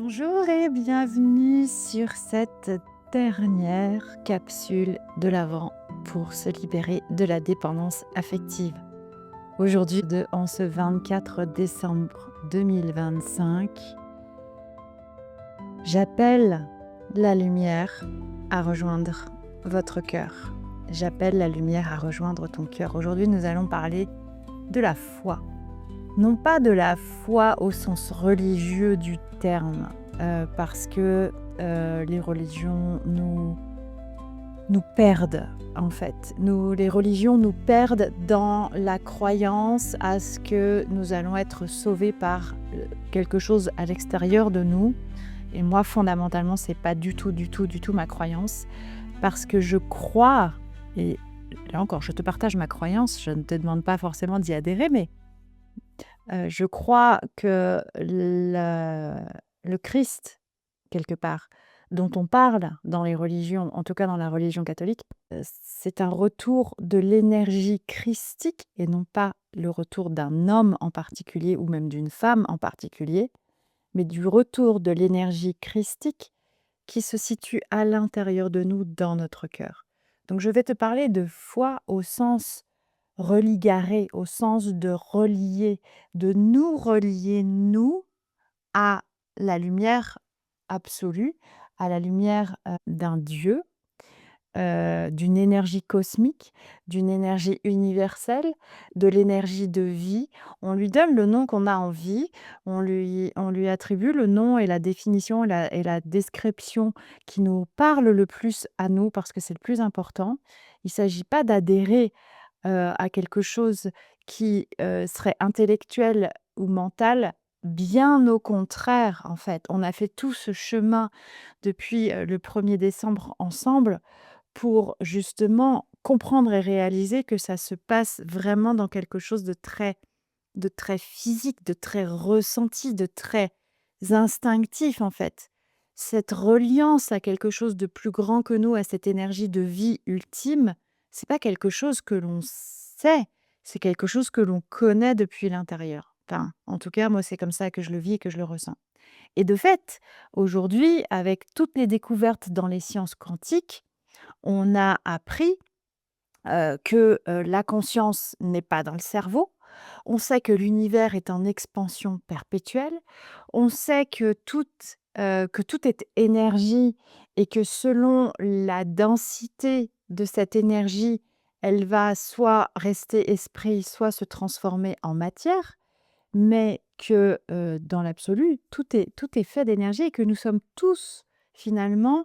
Bonjour et bienvenue sur cette dernière capsule de l'Avent pour se libérer de la dépendance affective. Aujourd'hui, en ce 24 décembre 2025, j'appelle la lumière à rejoindre votre cœur. J'appelle la lumière à rejoindre ton cœur. Aujourd'hui, nous allons parler de la foi. Non pas de la foi au sens religieux du terme, parce que les religions nous perdent en fait. Les religions nous perdent dans la croyance à ce que nous allons être sauvés par quelque chose à l'extérieur de nous. Et moi, fondamentalement, c'est pas du tout ma croyance, parce que je crois, et là encore, je te partage ma croyance, je ne te demande pas forcément d'y adhérer, mais je crois que le Christ, quelque part, dont on parle dans les religions, en tout cas dans la religion catholique, c'est un retour de l'énergie christique et non pas le retour d'un homme en particulier ou même d'une femme en particulier, mais du retour de l'énergie christique qui se situe à l'intérieur de nous, dans notre cœur. Donc je vais te parler de foi au sens religarer, au sens de relier, de nous relier, nous, à la lumière absolue, à la lumière, d'un Dieu, d'une énergie cosmique, d'une énergie universelle, de l'énergie de vie. On lui donne le nom qu'on a envie, on lui attribue le nom et la définition et la description qui nous parle le plus à nous parce que c'est le plus important. Il ne s'agit pas d'adhérer à quelque chose qui, serait intellectuel ou mental, bien au contraire, en fait. On a fait tout ce chemin depuis, le 1er décembre ensemble pour justement comprendre et réaliser que ça se passe vraiment dans quelque chose de très physique, de très ressenti, de très instinctif, en fait. Cette reliance à quelque chose de plus grand que nous, à cette énergie de vie ultime, c'est pas quelque chose que l'on sait, c'est quelque chose que l'on connaît depuis l'intérieur. Enfin, en tout cas, moi, c'est comme ça que je le vis et que je le ressens. Et de fait, aujourd'hui, avec toutes les découvertes dans les sciences quantiques, on a appris que, la conscience n'est pas dans le cerveau. On sait que l'univers est en expansion perpétuelle. On sait que tout est énergie et que selon la densité de cette énergie, elle va soit rester esprit, soit se transformer en matière, mais que, dans l'absolu, tout est fait d'énergie et que nous sommes tous finalement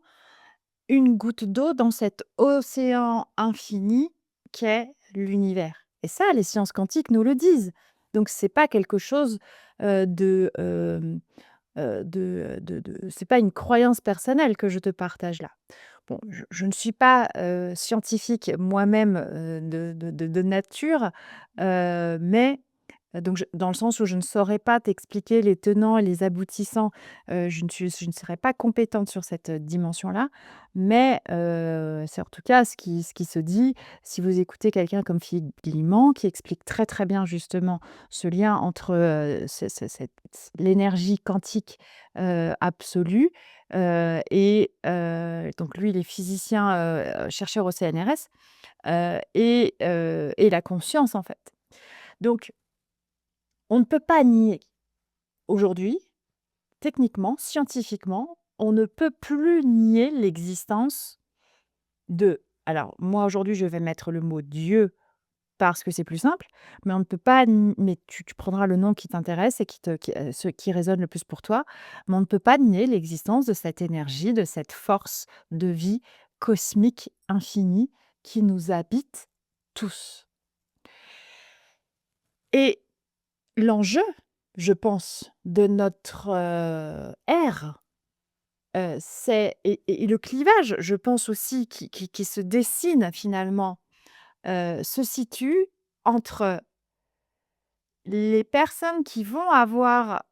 une goutte d'eau dans cet océan infini qu'est l'univers. Et ça, les sciences quantiques nous le disent. Donc c'est pas quelque chose, c'est pas une croyance personnelle que je te partage là. Bon, je ne suis pas, scientifique moi-même, de nature, mais donc dans le sens où je ne saurais pas t'expliquer les tenants et les aboutissants, je ne serais pas compétente sur cette, dimension-là, mais c'est en tout cas ce qui se dit. Si vous écoutez quelqu'un comme Philippe Guillemant qui explique très, très bien justement ce lien entre, l'énergie quantique, absolue, donc lui il est physicien, chercheur au CNRS, et la conscience en fait. Donc on ne peut pas nier aujourd'hui, techniquement, scientifiquement, on ne peut plus nier l'existence de, alors moi aujourd'hui je vais mettre le mot Dieu parce que c'est plus simple, mais on ne peut pas mais tu prendras le nom qui t'intéresse et ce qui résonne le plus pour toi, mais on ne peut pas nier l'existence de cette énergie, de cette force de vie cosmique infinie qui nous habite tous. Et l'enjeu, je pense, de notre, ère, c'est et le clivage, je pense aussi qui se dessine finalement, se situe entre les personnes qui vont avoir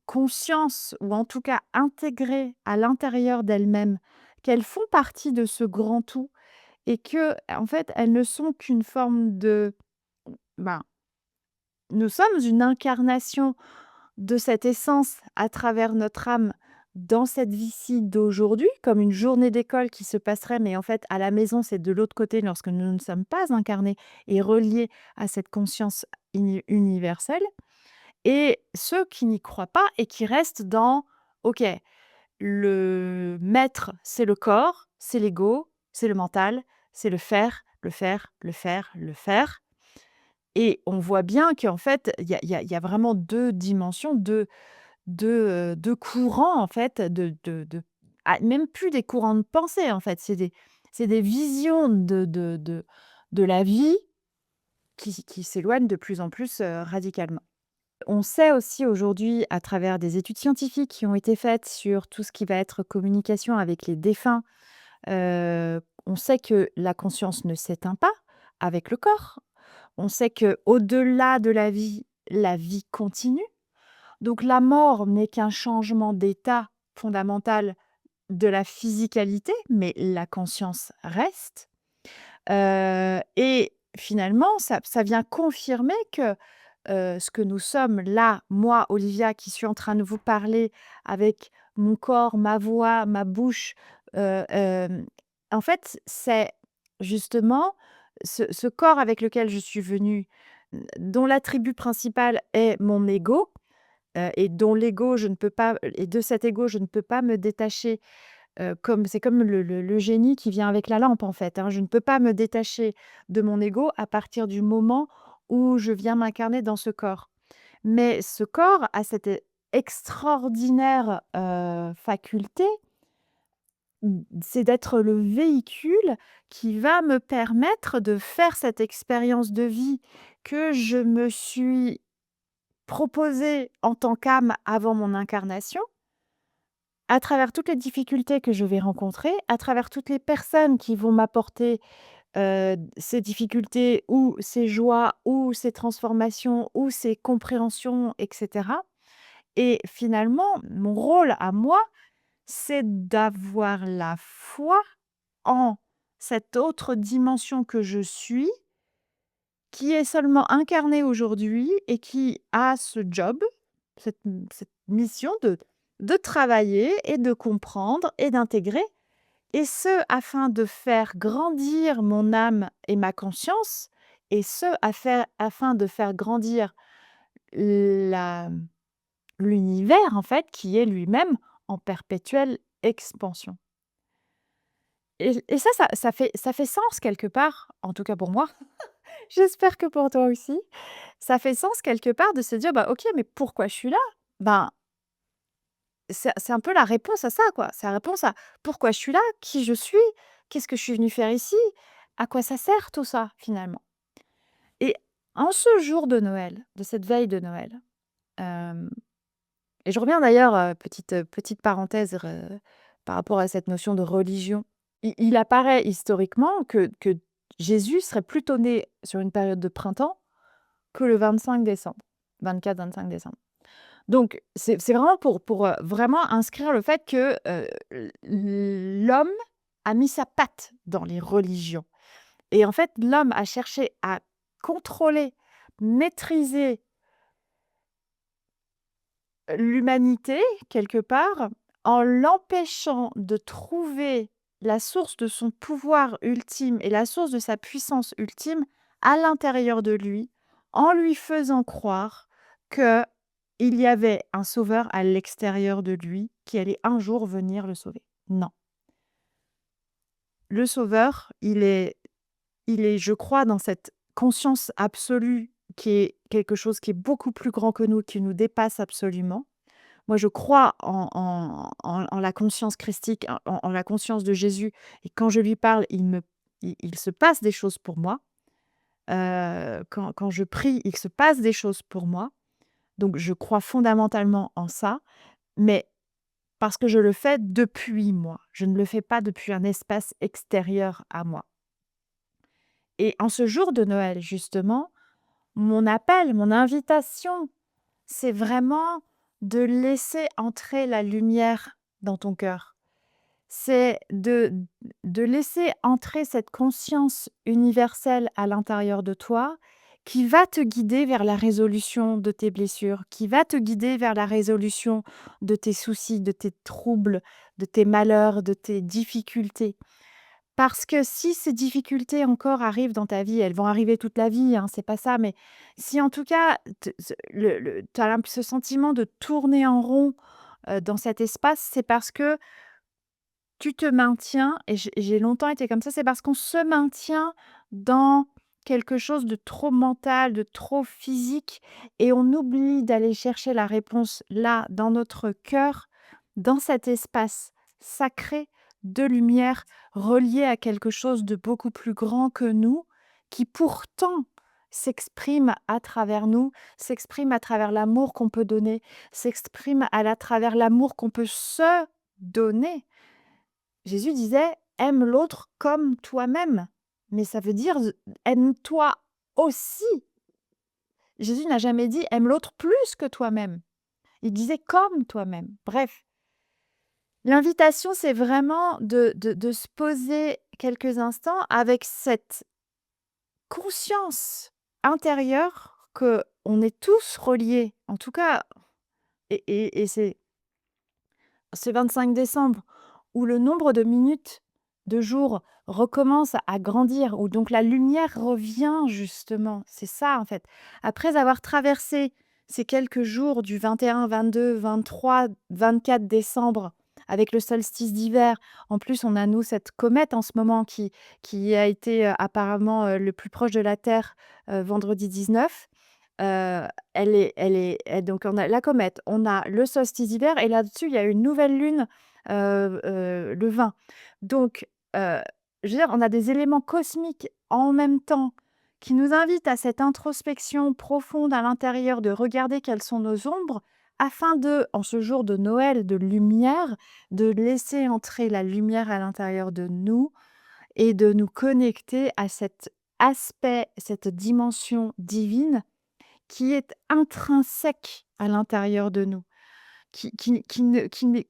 conscience ou en tout cas intégré à l'intérieur d'elles-mêmes qu'elles font partie de ce grand tout et que en fait, elles ne sont qu'une forme de, ben, nous sommes une incarnation de cette essence à travers notre âme dans cette vie-ci d'aujourd'hui, comme une journée d'école qui se passerait, mais en fait, à la maison, c'est de l'autre côté lorsque nous ne sommes pas incarnés et reliés à cette conscience universelle. Et ceux qui n'y croient pas et qui restent dans, OK, le maître, c'est le corps, c'est l'ego, c'est le mental, c'est le faire, le faire, le faire, le faire. Et on voit bien qu'en fait, il y a vraiment 2 dimensions, 2 courants en fait même plus des courants de pensée en fait, c'est des visions de la vie qui s'éloignent de plus en plus, radicalement. On sait aussi aujourd'hui, à travers des études scientifiques qui ont été faites sur tout ce qui va être communication avec les défunts, on sait que la conscience ne s'éteint pas avec le corps. On sait que au delà de la vie continue. Donc la mort n'est qu'un changement d'état fondamental de la physicalité, mais la conscience reste. Et finalement, ça vient confirmer que, ce que nous sommes là, moi, Olivia, qui suis en train de vous parler avec mon corps, ma voix, ma bouche, en fait, c'est justement ce corps avec lequel je suis venue, dont l'attribut principal est mon ego, et dont l'ego, je ne peux pas et de cet ego, je ne peux pas me détacher, comme le génie qui vient avec la lampe, en fait, hein. Je ne peux pas me détacher de mon ego à partir du moment où je viens m'incarner dans ce corps. Mais ce corps a cette extraordinaire, faculté, c'est d'être le véhicule qui va me permettre de faire cette expérience de vie que je me suis proposée en tant qu'âme avant mon incarnation. À travers toutes les difficultés que je vais rencontrer, à travers toutes les personnes qui vont m'apporter, ces difficultés ou ces joies ou ces transformations ou ces compréhensions et cetera. Et finalement, mon rôle à moi, c'est d'avoir la foi en cette autre dimension que je suis, qui est seulement incarnée aujourd'hui et qui a ce job, cette mission de travailler et de comprendre et d'intégrer, et ce, afin de faire grandir mon âme et ma conscience, et ce, afin de faire grandir la l'univers, en fait, qui est lui-même en perpétuelle expansion. Et ça fait sens quelque part, en tout cas pour moi. J'espère que pour toi aussi. Ça fait sens quelque part de se dire: «Bah, OK, mais pourquoi je suis là?» Ben, c'est un peu la réponse à ça, quoi. C'est la réponse à: «Pourquoi je suis là? Qui je suis? Qu'est-ce que je suis venue faire ici? À quoi ça sert tout ça, finalement?» Et en ce jour de Noël, de cette veille de Noël, hem et je reviens d'ailleurs, petite parenthèse, par rapport à cette notion de religion. Il apparaît historiquement que Jésus serait plutôt né sur une période de printemps que le 25 décembre, 24-25 décembre. Donc c'est vraiment pour vraiment inscrire le fait que, l'homme a mis sa patte dans les religions et en fait, l'homme a cherché à contrôler, maîtriser l'humanité quelque part, en l'empêchant de trouver la source de son pouvoir ultime et la source de sa puissance ultime à l'intérieur de lui, en lui faisant croire que il y avait un sauveur à l'extérieur de lui qui allait un jour venir le sauver. Non. Le sauveur, il est, je crois, dans cette conscience absolue qui est quelque chose qui est beaucoup plus grand que nous, qui nous dépasse absolument. Moi, je crois en la conscience christique, en la conscience de Jésus, et quand je lui parle, il se passe des choses pour moi. Quand je prie, il se passe des choses pour moi. Donc je crois fondamentalement en ça, mais parce que je le fais depuis moi. Je ne le fais pas depuis un espace extérieur à moi. Et en ce jour de Noël, justement, mon appel, mon invitation, c'est vraiment de laisser entrer la lumière dans ton cœur. C'est de laisser entrer cette conscience universelle à l'intérieur de toi qui va te guider vers la résolution de tes blessures, qui va te guider vers la résolution de tes soucis, de tes troubles, de tes malheurs, de tes difficultés. Parce que si ces difficultés encore arrivent dans ta vie, elles vont arriver toute la vie, hein, c'est pas ça, mais si en tout cas tu as ce sentiment de tourner en rond dans cet espace, c'est parce que tu te maintiens, et j'ai longtemps été comme ça, c'est parce qu'on se maintient dans quelque chose de trop mental, de trop physique, et on oublie d'aller chercher la réponse là, dans notre cœur, dans cet espace sacré de lumière, relié à quelque chose de beaucoup plus grand que nous, qui pourtant s'exprime à travers nous, s'exprime à travers l'amour qu'on peut donner, s'exprime à travers l'amour qu'on peut se donner. Jésus disait: «Aime l'autre comme toi-même», mais ça veut dire aime-toi aussi. Jésus n'a jamais dit: «Aime l'autre plus que toi-même». Il disait: «Comme toi-même». Bref, l'invitation, c'est vraiment de se poser quelques instants avec cette conscience intérieure que on est tous reliés, en tout cas, et c'est ce 25 décembre, où le nombre de minutes, de jours recommence à grandir, où donc la lumière revient justement, c'est ça en fait. Après avoir traversé ces quelques jours du 21, 22, 23, 24 décembre avec le solstice d'hiver, en plus on a nous cette comète en ce moment qui a été apparemment le plus proche de la Terre vendredi 19. Donc on a la comète, on a le solstice d'hiver et là-dessus, il y a une nouvelle lune, le 20. Donc, je veux dire, on a des éléments cosmiques en même temps qui nous invitent à cette introspection profonde à l'intérieur, de regarder quelles sont nos ombres afin de, en ce jour de Noël, de lumière, de laisser entrer la lumière à l'intérieur de nous et de nous connecter à cet aspect, cette dimension divine qui est intrinsèque à l'intérieur de nous, qui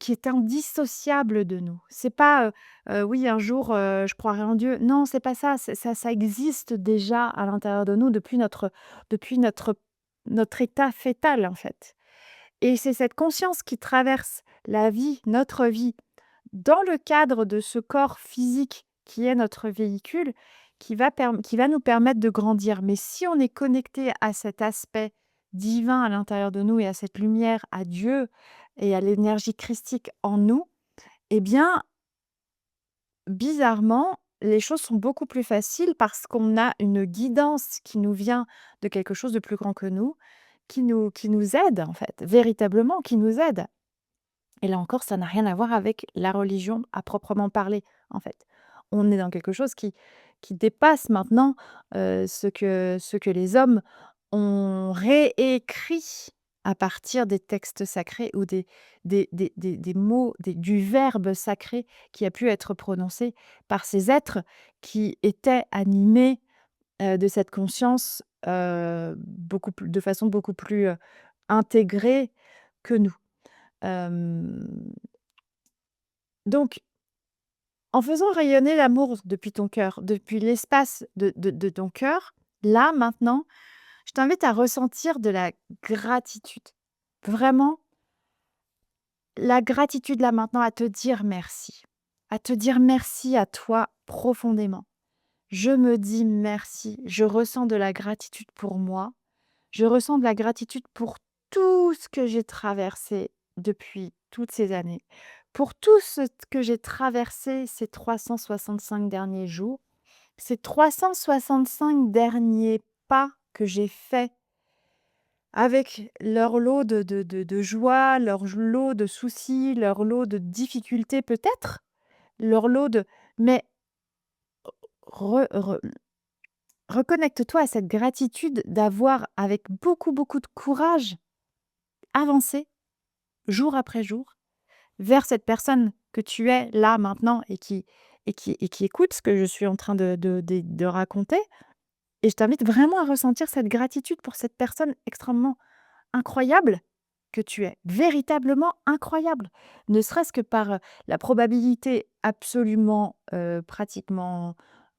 est indissociable de nous. C'est pas, «Oui, un jour, je croirai en Dieu». Non, c'est pas ça, ça existe déjà à l'intérieur de nous depuis notre état fœtal, en fait, et c'est cette conscience qui traverse la vie, notre vie, dans le cadre de ce corps physique qui est notre véhicule, qui va nous permettre de grandir. Mais si on est connecté à cet aspect divin à l'intérieur de nous et à cette lumière, à Dieu et à l'énergie christique en nous, eh bien, bizarrement, les choses sont beaucoup plus faciles parce qu'on a une guidance qui nous vient de quelque chose de plus grand que nous, qui nous aide en fait, véritablement qui nous aide. Et là encore, ça n'a rien à voir avec la religion à proprement parler, en fait. On est dans quelque chose qui dépasse maintenant, ce que les hommes ont réécrit à partir des textes sacrés ou des mots, du verbe sacré qui a pu être prononcé par ces êtres qui étaient animés, de cette conscience, de façon beaucoup plus, intégrée que nous. Hem Donc, en faisant rayonner l'amour depuis ton cœur, depuis l'espace de ton cœur, là, maintenant, je t'invite à ressentir de la gratitude. Vraiment, la gratitude, là, maintenant, à te dire merci. À te dire merci à toi profondément. Je me dis merci. Je ressens de la gratitude pour moi. Je ressens de la gratitude pour tout ce que j'ai traversé depuis toutes ces années, pour tout ce que j'ai traversé ces 365 derniers jours, ces 365 derniers pas que j'ai faits avec leur lot de joie, leur lot de soucis, leur lot de difficultés peut-être, leur lot de... Mais re- re- reconnecte-toi à cette gratitude d'avoir, avec beaucoup, beaucoup de courage, avancé jour après jour, vers cette personne que tu es là maintenant et qui écoute ce que je suis en train de raconter. Et je t'invite vraiment à ressentir cette gratitude pour cette personne extrêmement incroyable que tu es, véritablement incroyable. Ne serait-ce que par la probabilité absolument, pratiquement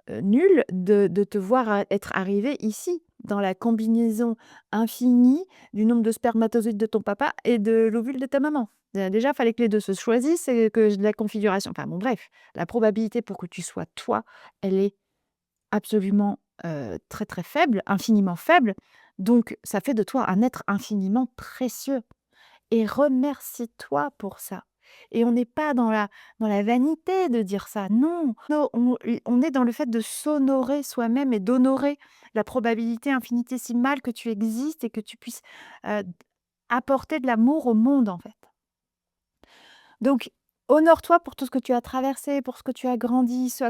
nul de te voir être arrivé ici, dans la combinaison infinie du nombre de spermatozoïdes de ton papa et de l'ovule de ta maman. Déjà, il fallait que les 2 se choisissent et que la configuration enfin bon bref, la probabilité pour que tu sois toi, elle est absolument, très, très faible, infiniment faible. Donc ça fait de toi un être infiniment précieux et remercie-toi pour ça. Et on n'est pas dans la vanité de dire ça, non. Non, on est dans le fait de s'honorer soi-même et d'honorer la probabilité infinitésimale que tu existes et que tu puisses, heu, apporter de l'amour au monde, en fait. Donc, honore-toi pour tout ce que tu as traversé, pour ce que tu as grandi, ce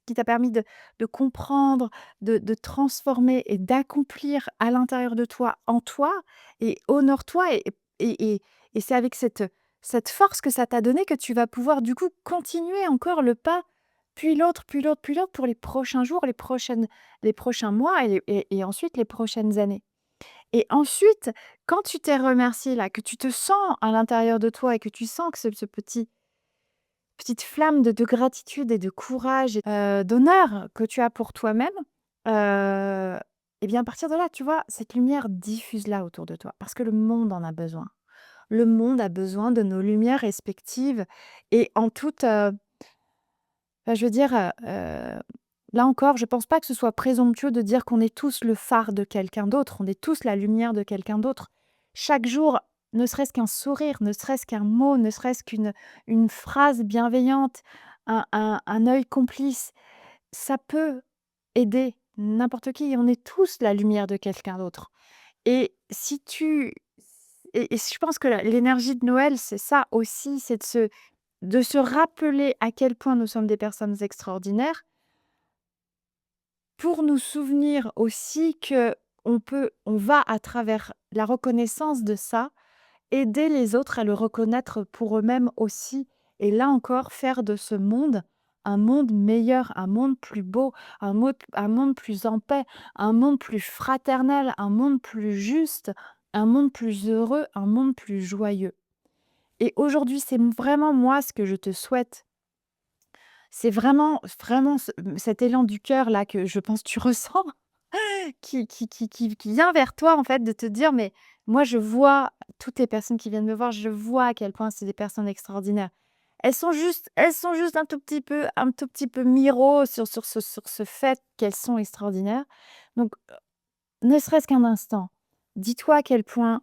qui t'a permis de comprendre, de transformer et d'accomplir à l'intérieur de toi, en toi et honore-toi et et et c'est avec cette force que ça t'a donné que tu vas pouvoir du coup continuer encore le pas, puis l'autre, puis l'autre, puis l'autre pour les prochains jours, les prochains mois et ensuite les prochaines années. Et ensuite, quand tu t'es remercié là, que tu te sens à l'intérieur de toi et que tu sens que ce petite flamme de gratitude et de courage et d'honneur que tu as pour toi-même, heu et bien, à partir de là, tu vois, cette lumière diffuse là autour de toi parce que le monde en a besoin. Le monde a besoin de nos lumières respectives et en toute, enfin, je veux dire, là encore, je pense pas que ce soit présomptueux de dire qu'on est tous le phare de quelqu'un d'autre, on est tous la lumière de quelqu'un d'autre. Chaque jour, ne serait-ce qu'un sourire, ne serait-ce qu'un mot, ne serait-ce qu'une phrase bienveillante, un œil complice, ça peut aider n'importe qui. On est tous la lumière de quelqu'un d'autre et si tu et je pense que l'énergie de Noël, c'est ça aussi, c'est de se rappeler à quel point nous sommes des personnes extraordinaires pour nous souvenir aussi que on va à travers la reconnaissance de ça, aider les autres à le reconnaître pour eux-mêmes aussi et là encore faire de ce monde un monde meilleur, un monde plus beau, un monde plus en paix, un monde plus fraternel, un monde plus juste, un monde plus heureux, un monde plus joyeux. Et aujourd'hui, c'est vraiment moi ce que je te souhaite. C'est vraiment vraiment cet élan du cœur là que je pense tu ressens qui vient vers toi en fait de te dire: «Mais moi je vois toutes les personnes qui viennent me voir, je vois à quel point c'est des personnes extraordinaires. Elles sont juste un tout petit peu miro sur ce fait qu'elles sont extraordinaires». Donc ne serait-ce qu'un instant, dis-toi à quel point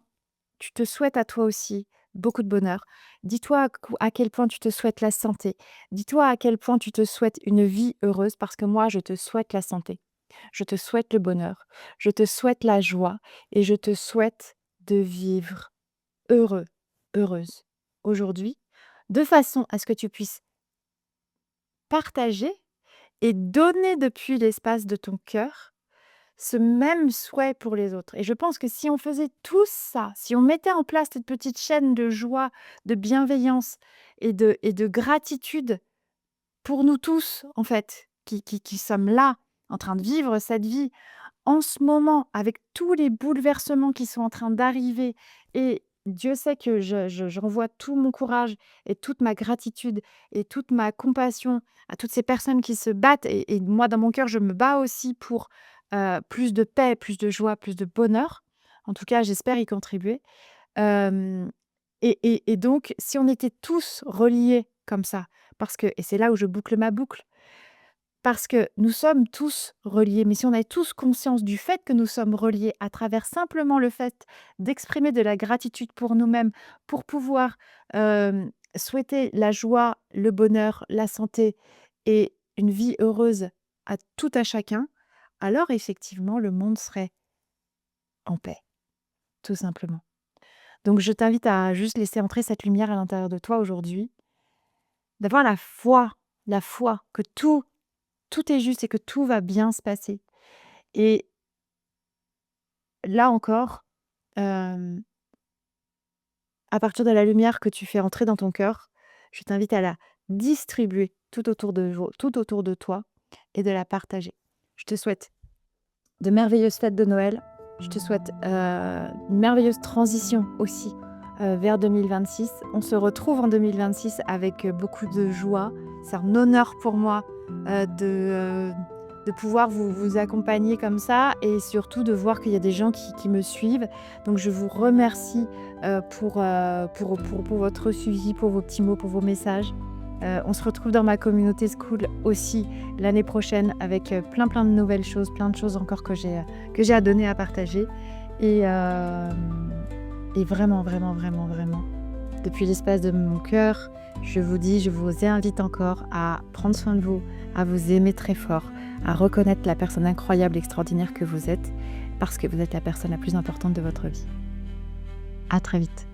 tu te souhaites à toi aussi beaucoup de bonheur. Dis-toi à quel point tu te souhaites la santé. Dis-toi à quel point tu te souhaites une vie heureuse parce que moi, je te souhaite la santé. Je te souhaite le bonheur. Je te souhaite la joie et je te souhaite de vivre heureux, heureuse aujourd'hui, de façon à ce que tu puisses partager et donner depuis l'espace de ton cœur ce même souhait pour les autres et je pense que si on faisait tous ça, si on mettait en place cette petite chaîne de joie, de bienveillance et de gratitude pour nous tous, en fait, qui sommes là, en train de vivre cette vie en ce moment, avec tous les bouleversements qui sont en train d'arriver et Dieu sait que j'envoie tout mon courage et toute ma gratitude et toute ma compassion à toutes ces personnes qui se battent et moi, dans mon cœur, je me bats aussi pour, plus de paix, plus de joie, plus de bonheur. En tout cas, j'espère y contribuer. Hem et donc si on était tous reliés comme ça, parce que et c'est là où je boucle ma boucle, parce que nous sommes tous reliés, mais si on avait tous conscience du fait que nous sommes reliés à travers simplement le fait d'exprimer de la gratitude pour nous-mêmes, pour pouvoir, souhaiter la joie, le bonheur, la santé et une vie heureuse à tout à chacun, alors effectivement le monde serait en paix, tout simplement. Donc je t'invite à juste laisser entrer cette lumière à l'intérieur de toi aujourd'hui, d'avoir la foi que tout est juste et que tout va bien se passer. Et là encore, hem, à partir de la lumière que tu fais entrer dans ton cœur, je t'invite à la distribuer tout autour de toi et de la partager. Je te souhaite de merveilleuses fêtes de Noël. Je te souhaite, une merveilleuse transition aussi, vers 2026. On se retrouve en 2026 avec, beaucoup de joie. C'est un honneur pour moi de pouvoir vous accompagner comme ça et surtout de voir qu'il y a des gens qui me suivent. Donc je vous remercie pour votre suivi, pour vos petits mots, pour vos messages. On se retrouve dans ma communauté School aussi l'année prochaine avec plein de nouvelles choses, plein de choses encore que j'ai à donner, à partager. Et vraiment, depuis l'espace de mon cœur, je vous invite encore à prendre soin de vous, à vous aimer très fort, à reconnaître la personne incroyable, extraordinaire que vous êtes, parce que vous êtes la personne la plus importante de votre vie. À très vite.